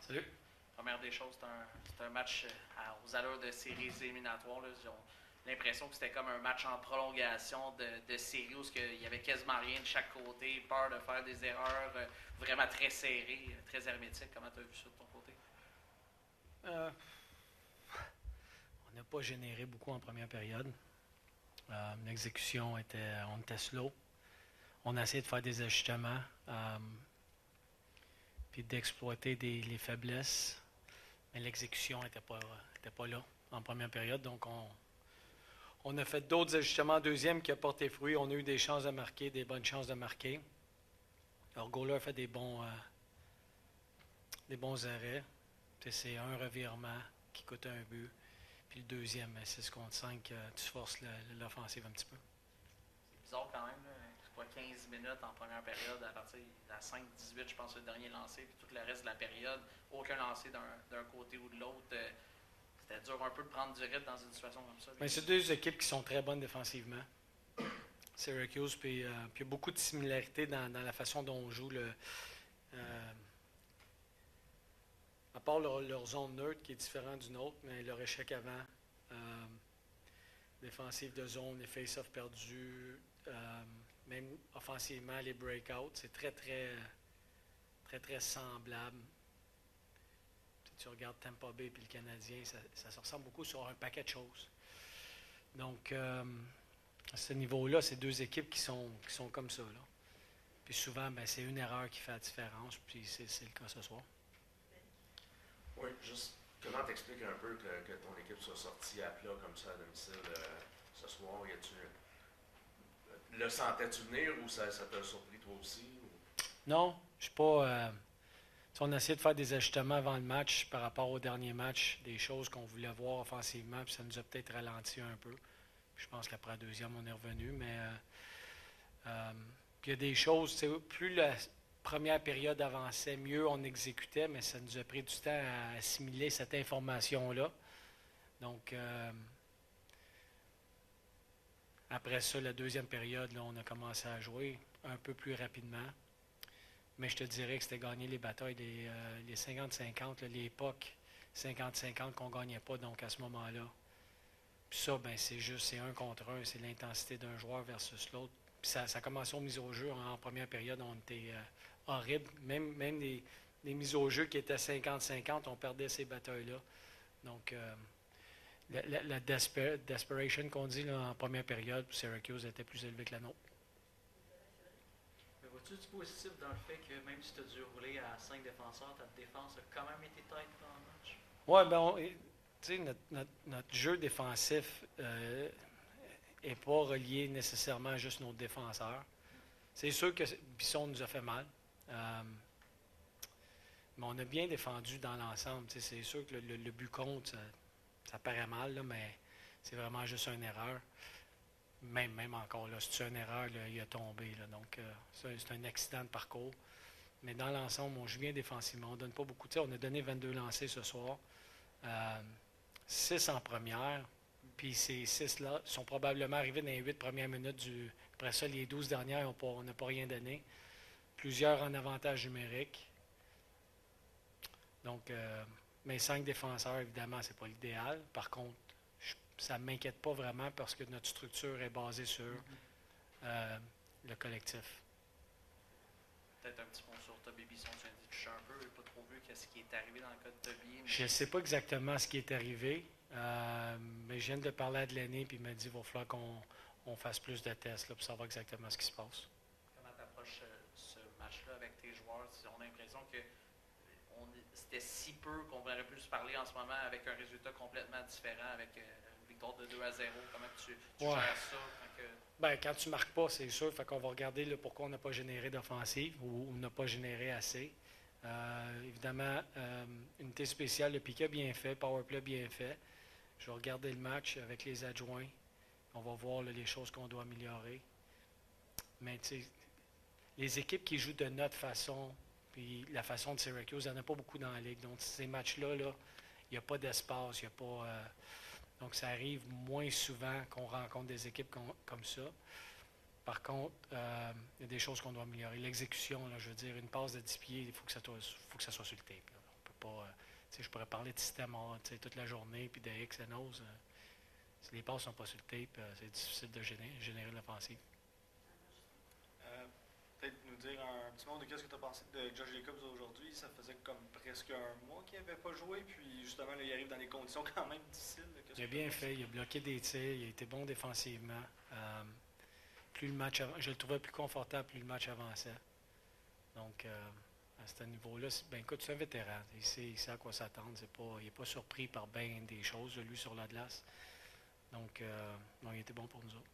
Salut. Première des choses, c'est un match aux allures de séries éliminatoires. Là. J'ai l'impression que c'était comme un match en prolongation de séries où il y avait quasiment rien de chaque côté, peur de faire des erreurs, vraiment très serré, très hermétique. Comment tu as vu ça de ton côté? Euh, on n'a pas généré beaucoup en première période. L'exécution on était slow. On a essayé de faire des ajustements, puis d'exploiter les faiblesses, mais l'exécution était pas là en première période. Donc on a fait d'autres ajustements en deuxième qui a porté fruit. On a eu des chances de marquer, des bonnes chances de marquer. Alors Goaler a fait des bons arrêts. C'est un revirement qui coûte un but. Puis le deuxième, 6 contre 5, tu forces l'offensive un petit peu. C'est bizarre quand même. Là. C'est quoi, 15 minutes en première période, à partir de la 5-18, je pense, le dernier lancé, puis tout le reste de la période, aucun lancé d'un côté ou de l'autre. C'était dur un peu de prendre du rythme dans une situation comme ça. Mais c'est deux équipes qui sont très bonnes défensivement. Syracuse, puis il y a beaucoup de similarités dans la façon dont on joue. À part leur zone neutre qui est différente d'une autre, mais leur échec avant, défensive de zone, les face-offs perdus, même offensivement, les breakouts, c'est très semblable. Si tu regardes Tampa Bay et le Canadien, ça se ressemble beaucoup sur un paquet de choses. Donc, à ce niveau-là, c'est deux équipes qui sont comme ça. Là. Puis souvent, c'est une erreur qui fait la différence, puis c'est le cas ce soir. Oui, juste comment t'expliques un peu que ton équipe soit sortie à plat comme ça à domicile ce soir? Le sentais-tu venir ou ça t'a surpris toi aussi? Ou... Non, je suis pas. On a essayé de faire des ajustements avant le match par rapport au dernier match, des choses qu'on voulait voir offensivement, puis ça nous a peut-être ralenti un peu. Puis je pense qu'après la deuxième, on est revenu, mais puis il y a des choses, plus la première période avançait, mieux on exécutait, mais ça nous a pris du temps à assimiler cette information-là. Donc, après ça, la deuxième période, là, on a commencé à jouer un peu plus rapidement. Mais je te dirais que c'était gagner les batailles, les 50-50, les époques 50-50 qu'on ne gagnait pas, donc à ce moment-là. Puis ça, c'est un contre un, c'est l'intensité d'un joueur versus l'autre. Puis ça a commencé aux mises au jeu. En première période, on était horrible. Même les mises au jeu qui étaient 50-50, on perdait ces batailles-là. Donc, la desperation qu'on dit là, en première période, pour Syracuse était plus élevée que la nôtre. Mais vois-tu du positif dans le fait que même si tu as dû rouler à 5 défenseurs, ta défense a quand même été tight dans le match? Oui, tu sais, notre jeu défensif n'est pas relié nécessairement à juste nos défenseurs. C'est sûr que Bisson nous a fait mal. Mais on a bien défendu dans l'ensemble. C'est sûr que le but compte, ça paraît mal, là, mais c'est vraiment juste une erreur. Même encore, là, c'est une erreur, là, il a tombé. Là, donc, c'est un accident de parcours. Mais dans l'ensemble, on joue bien défensivement. On ne donne pas beaucoup. On a donné 22 lancés ce soir. 6 en première. Puis ces 6-là sont probablement arrivés dans les 8 premières minutes. Après ça, les 12 dernières, on n'a pas rien donné. Plusieurs en avantage numérique. Donc, mais 5 défenseurs, évidemment, ce n'est pas l'idéal. Par contre, ça ne m'inquiète pas vraiment parce que notre structure est basée sur le collectif. Peut-être un petit mot sur Toby Bisson, tu as dit toucher un peu, je n'ai pas trop vu ce qui est arrivé dans le cas de Toby. Je ne sais pas exactement ce qui est arrivé, mais je viens de parler à Delaney et il m'a dit qu'il va falloir qu'on fasse plus de tests là, pour savoir exactement ce qui se passe. Comment tu approches ce match-là avec tes joueurs? On a l'impression que c'était si peu qu'on aurait pu se parler en ce moment avec un résultat complètement différent, avec une victoire de 2-0. Comment tu gères ça? Quand tu ne marques pas, c'est sûr. Fait qu'on va regarder là, pourquoi on n'a pas généré d'offensive ou on n'a pas généré assez. Évidemment, unité spéciale, le piquet bien fait, powerplay bien fait. Je vais regarder le match avec les adjoints. On va voir là, les choses qu'on doit améliorer. Mais tu sais, les équipes qui jouent de notre façon, puis la façon de Syracuse, il n'y en a pas beaucoup dans la ligue. Donc ces matchs-là, il n'y a pas d'espace, il n'y a pas... donc ça arrive moins souvent qu'on rencontre des équipes comme ça. Par contre, il y a des choses qu'on doit améliorer. L'exécution, là, je veux dire, une passe de 10 pieds, il faut que ça soit sur le tape. Là. On pas. Je pourrais parler de système toute la journée, puis de X et O's. Si les passes sont pas sur le tape, c'est difficile de générer l'offensive. Peut-être nous dire un petit mot de qu'est-ce que tu as pensé de Josh Jacobs aujourd'hui. Ça faisait comme presque un mois qu'il n'avait pas joué, puis justement, là, il arrive dans des conditions quand même difficiles. Il a bien fait, il a bloqué des tirs, il a été bon défensivement. Plus le match je le trouvais plus confortable, plus le match avançait. Donc, à ce niveau-là, écoute, c'est un vétéran. Il sait à quoi s'attendre. Il n'est pas surpris par bien des choses, lui, sur la glace. Donc, il était bon pour nous autres.